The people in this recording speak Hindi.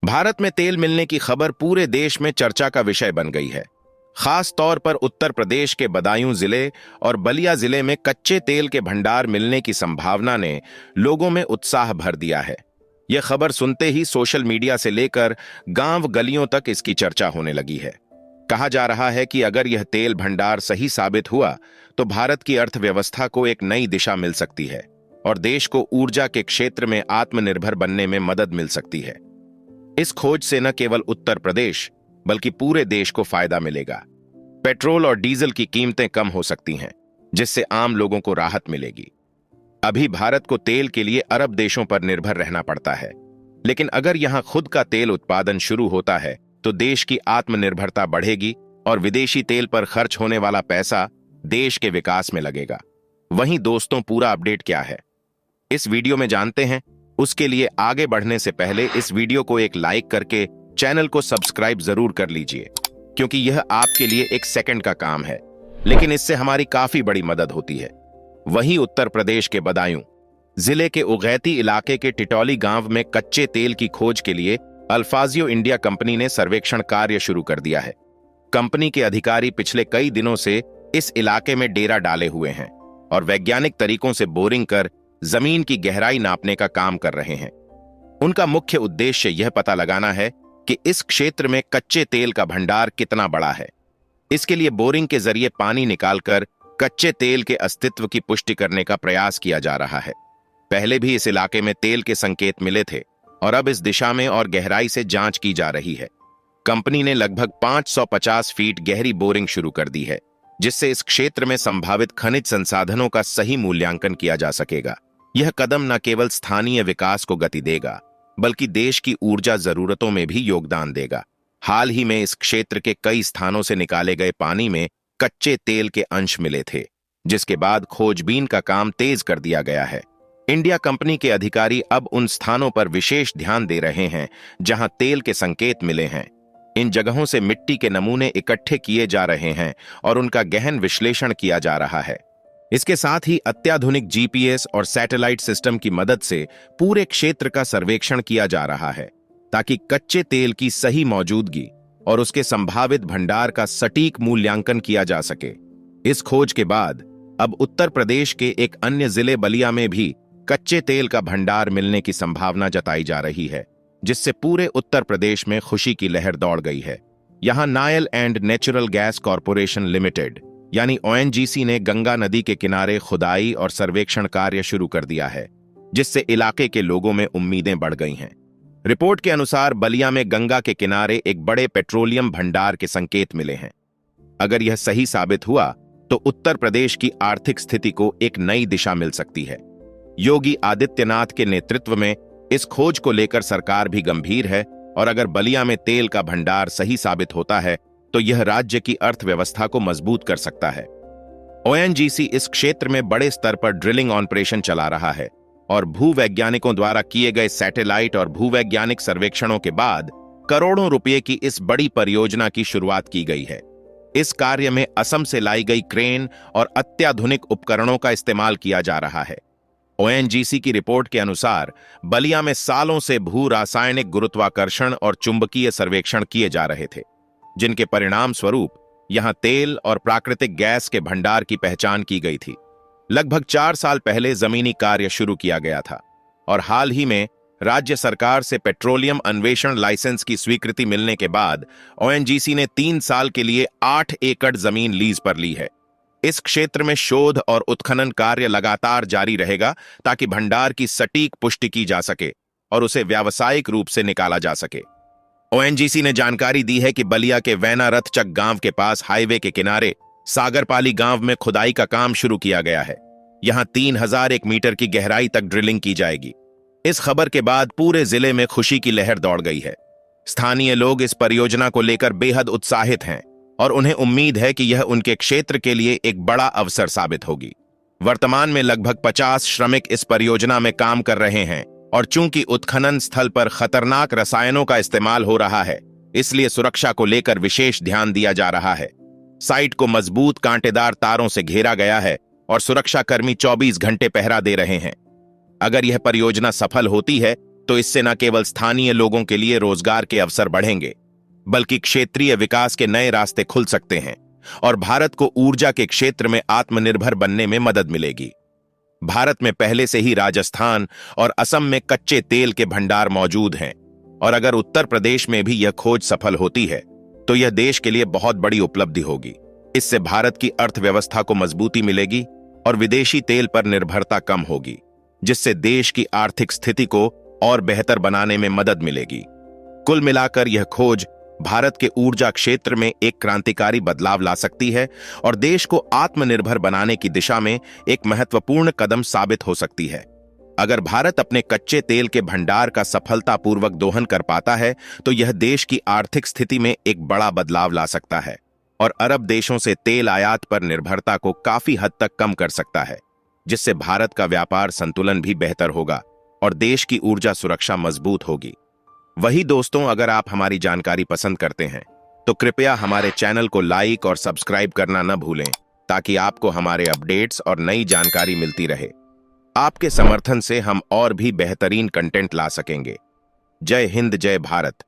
भारत में तेल मिलने की खबर पूरे देश में चर्चा का विषय बन गई है। खास तौर पर उत्तर प्रदेश के बदायूं जिले और बलिया जिले में कच्चे तेल के भंडार मिलने की संभावना ने लोगों में उत्साह भर दिया है। यह खबर सुनते ही सोशल मीडिया से लेकर गांव गलियों तक इसकी चर्चा होने लगी है। कहा जा रहा है कि अगर यह तेल भंडार सही साबित हुआ तो भारत की अर्थव्यवस्था को एक नई दिशा मिल सकती है और देश को ऊर्जा के क्षेत्र में आत्मनिर्भर बनने में मदद मिल सकती है। इस खोज से न केवल उत्तर प्रदेश बल्कि पूरे देश को फायदा मिलेगा। पेट्रोल और डीजल की कीमतें कम हो सकती हैं, जिससे आम लोगों को राहत मिलेगी। अभी भारत को तेल के लिए अरब देशों पर निर्भर रहना पड़ता है, लेकिन अगर यहां खुद का तेल उत्पादन शुरू होता है तो देश की आत्मनिर्भरता बढ़ेगी और विदेशी तेल पर खर्च होने वाला पैसा देश के विकास में लगेगा। वहीं दोस्तों, पूरा अपडेट क्या है इस वीडियो में जानते हैं। उसके लिए आगे बढ़ने से पहले इस वीडियो को एक लाइक करके चैनल को सब्सक्राइब जरूर कर लीजिए, क्योंकि यह आपके लिए एक सेकंड का काम है, लेकिन इससे हमारी काफी बड़ी मदद होती है। वहीं उत्तर प्रदेश के बदायूं जिले के उगैती इलाके के टिटौली गांव में कच्चे तेल की खोज के लिए अल्फाजियो इंडिया कंपनी ने सर्वेक्षण कार्य शुरू कर दिया है। कंपनी के अधिकारी पिछले कई दिनों से इस इलाके में डेरा डाले हुए हैं और वैज्ञानिक तरीकों से बोरिंग कर जमीन की गहराई नापने का काम कर रहे हैं। उनका मुख्य उद्देश्य यह पता लगाना है कि इस क्षेत्र में कच्चे तेल का भंडार कितना बड़ा है। इसके लिए बोरिंग के जरिए पानी निकालकर कच्चे तेल के अस्तित्व की पुष्टि करने का प्रयास किया जा रहा है। पहले भी इस इलाके में तेल के संकेत मिले थे और अब इस दिशा में और गहराई से जांच की जा रही है। कंपनी ने लगभग 550 फीट गहरी बोरिंग शुरू कर दी है, जिससे इस क्षेत्र में संभावित खनिज संसाधनों का सही मूल्यांकन किया जा सकेगा। यह कदम न केवल स्थानीय विकास को गति देगा, बल्कि देश की ऊर्जा जरूरतों में भी योगदान देगा। हाल ही में इस क्षेत्र के कई स्थानों से निकाले गए पानी में कच्चे तेल के अंश मिले थे, जिसके बाद खोजबीन का काम तेज कर दिया गया है। इंडिया कंपनी के अधिकारी अब उन स्थानों पर विशेष ध्यान दे रहे हैं जहां तेल के संकेत मिले हैं। इन जगहों से मिट्टी के नमूने इकट्ठे किए जा रहे हैं और उनका गहन विश्लेषण किया जा रहा है। इसके साथ ही अत्याधुनिक जीपीएस और सैटेलाइट सिस्टम की मदद से पूरे क्षेत्र का सर्वेक्षण किया जा रहा है, ताकि कच्चे तेल की सही मौजूदगी और उसके संभावित भंडार का सटीक मूल्यांकन किया जा सके। इस खोज के बाद अब उत्तर प्रदेश के एक अन्य जिले बलिया में भी कच्चे तेल का भंडार मिलने की संभावना जताई जा रही है, जिससे पूरे उत्तर प्रदेश में खुशी की लहर दौड़ गई है। यहां Oil and Natural Gas Corporation Limited यानी ओएनजीसी ने गंगा नदी के किनारे खुदाई और सर्वेक्षण कार्य शुरू कर दिया है, जिससे इलाके के लोगों में उम्मीदें बढ़ गई हैं। रिपोर्ट के अनुसार बलिया में गंगा के किनारे एक बड़े पेट्रोलियम भंडार के संकेत मिले हैं। अगर यह सही साबित हुआ तो उत्तर प्रदेश की आर्थिक स्थिति को एक नई दिशा मिल सकती है। योगी आदित्यनाथ के नेतृत्व में इस खोज को लेकर सरकार भी गंभीर है और अगर बलिया में तेल का भंडार सही साबित होता है तो यह राज्य की अर्थव्यवस्था को मजबूत कर सकता है। ओएनजीसी इस क्षेत्र में बड़े स्तर पर ड्रिलिंग ऑपरेशन चला रहा है और भूवैज्ञानिकों द्वारा किए गए सैटेलाइट और भूवैज्ञानिक सर्वेक्षणों के बाद करोड़ों रुपए की इस बड़ी परियोजना की शुरुआत की गई है। इस कार्य में असम से लाई गई क्रेन और अत्याधुनिक उपकरणों का इस्तेमाल किया जा रहा है। ओएनजीसी की रिपोर्ट के अनुसार बलिया में सालों से भू रासायनिक गुरुत्वाकर्षण और चुंबकीय सर्वेक्षण किए जा रहे थे, जिनके परिणाम स्वरूप यहां तेल और प्राकृतिक गैस के भंडार की पहचान की गई थी। लगभग 4 साल पहले जमीनी कार्य शुरू किया गया था और हाल ही में राज्य सरकार से पेट्रोलियम अन्वेषण लाइसेंस की स्वीकृति मिलने के बाद ओएनजीसी ने 3 साल के लिए 8 एकड़ जमीन लीज पर ली है। इस क्षेत्र में शोध और उत्खनन कार्य लगातार जारी रहेगा, ताकि भंडार की सटीक पुष्टि की जा सके और उसे व्यावसायिक रूप से निकाला जा सके। ओएनजीसी ने जानकारी दी है कि बलिया के वैना रथचक गांव के पास हाईवे के किनारे सागरपाली गांव में खुदाई का काम शुरू किया गया है। यहां 3001 मीटर की गहराई तक ड्रिलिंग की जाएगी। इस खबर के बाद पूरे जिले में खुशी की लहर दौड़ गई है। स्थानीय लोग इस परियोजना को लेकर बेहद उत्साहित हैं और उन्हें उम्मीद है कि यह उनके क्षेत्र के लिए एक बड़ा अवसर साबित होगी। वर्तमान में लगभग 50 श्रमिक इस परियोजना में काम कर रहे हैं और चूंकि उत्खनन स्थल पर खतरनाक रसायनों का इस्तेमाल हो रहा है, इसलिए सुरक्षा को लेकर विशेष ध्यान दिया जा रहा है। साइट को मजबूत कांटेदार तारों से घेरा गया है और सुरक्षा कर्मी 24 घंटे पहरा दे रहे हैं। अगर यह परियोजना सफल होती है तो इससे न केवल स्थानीय लोगों के लिए रोजगार के अवसर बढ़ेंगे, बल्कि क्षेत्रीय विकास के नए रास्ते खुल सकते हैं और भारत को ऊर्जा के क्षेत्र में आत्मनिर्भर बनने में मदद मिलेगी। भारत में पहले से ही राजस्थान और असम में कच्चे तेल के भंडार मौजूद हैं, और अगर उत्तर प्रदेश में भी यह खोज सफल होती है तो यह देश के लिए बहुत बड़ी उपलब्धि होगी। इससे भारत की अर्थव्यवस्था को मजबूती मिलेगी और विदेशी तेल पर निर्भरता कम होगी, जिससे देश की आर्थिक स्थिति को और बेहतर बनाने में मदद मिलेगी। कुल मिलाकर यह खोज भारत के ऊर्जा क्षेत्र में एक क्रांतिकारी बदलाव ला सकती है और देश को आत्मनिर्भर बनाने की दिशा में एक महत्वपूर्ण कदम साबित हो सकती है। अगर भारत अपने कच्चे तेल के भंडार का सफलतापूर्वक दोहन कर पाता है तो यह देश की आर्थिक स्थिति में एक बड़ा बदलाव ला सकता है और अरब देशों से तेल आयात पर निर्भरता को काफी हद तक कम कर सकता है, जिससे भारत का व्यापार संतुलन भी बेहतर होगा और देश की ऊर्जा सुरक्षा मजबूत होगी। वही दोस्तों, अगर आप हमारी जानकारी पसंद करते हैं तो कृपया हमारे चैनल को लाइक और सब्सक्राइब करना न भूलें, ताकि आपको हमारे अपडेट्स और नई जानकारी मिलती रहे। आपके समर्थन से हम और भी बेहतरीन कंटेंट ला सकेंगे। जय हिंद, जय भारत।